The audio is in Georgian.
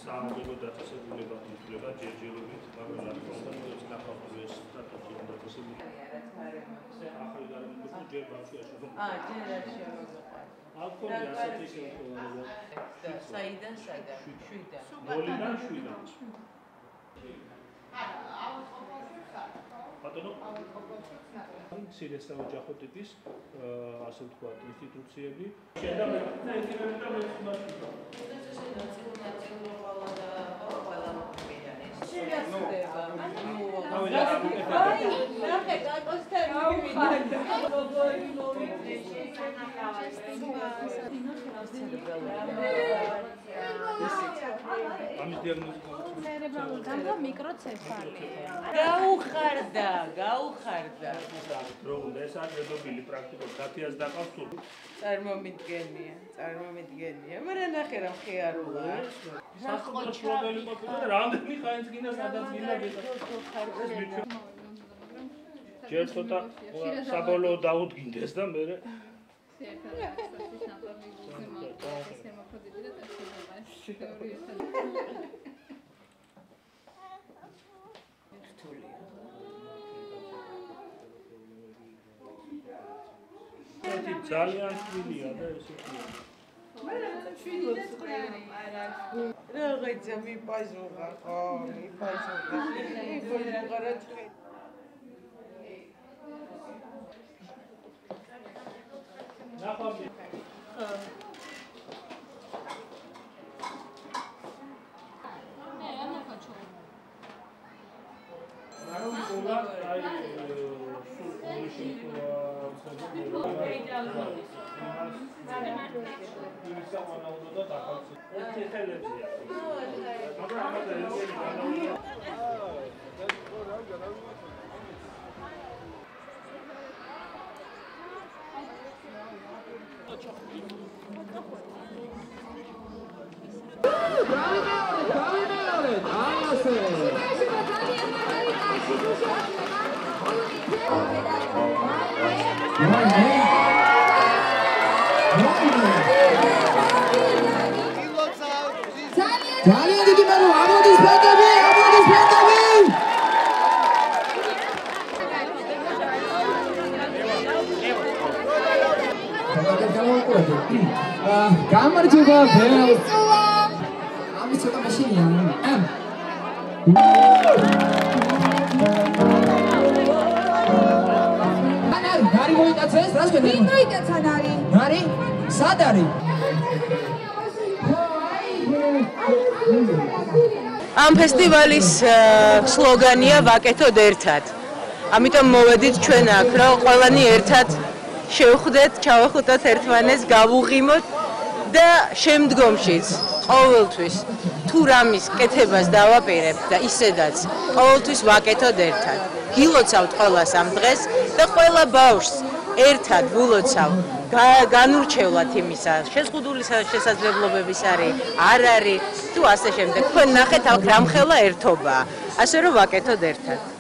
საამბებო დაწესებულება ითვლება ჯერჯერობით, მაგრამ რა თქმა უნდა, ეს ნახავთ ეს სტრატეგიული დაწესებულება. ახალი გარემოება ჯერ ბავშვიაში რომ ჯერ არ შემოგვიყვანს. ალკოჰოლი ასეთი შემთხვევაა. საიდან? 7-დან. 0-დან 7-დან. ბატონო მცირე საოჯახო ტიპის ასე ვთქვათ ინსტიტუციები შედარებით ამის დიაგნოზა Cerebral microcephalia. გაუხარდა. რო უნდა ეს აგრედობილი პრაქტიკულად 10-ს დაყავს თუ წარმომიდგენია, მაგრამ ნახე რა მხიარულა. სასწავლო პრობლემი ყოფილა და რამდენი ხანს გინდა სადაც გინდა გეტყვი. ჯერ ცოტა საბოლოო დაუდგინდეს და მე ძალიან შვილია და ესეთი. რაღაცა მიპაჟუღა, ხო, მიპაჟუღა. მიპაჟუღა რა თქვი. ნახავდი. ძალიან დიდი მადლობა, აპლოდისმენტები! გამარჯობა, ბელს. ამის ცოტა მაშინია. ნარი მოიტაცეს, რა შეგვიძლია? ვინ მოიტაცა ნარი? ნარი? სად არის? ამ ფესტივალის სლოგანია ვაკეთოთ ერთად. ამიტომ მოვედით ჩვენ აქ, რომ ყველანი ერთად შევხვდეთ, ჩავახუტოთ ერთმანეს, გავუღიმოთ და შემდგომშიც ყოველთვის თუ რამის კეთებას დავაპირებთ და ისედაც ყოველთვის ვაკეთოთ ერთად. გილოცავთ ყველას ამ დღეს და ყველა ბავშვს ერთად ვულოცავ განურჩევლად იმისა, შეზღუდული შესაძლებლობების არის, არ არის, თუ ასე შემდეგ. თქვენ ნახეთ, აქ რამხელა ერთობაა. ასე რომ ვაკეთოთ ერთად.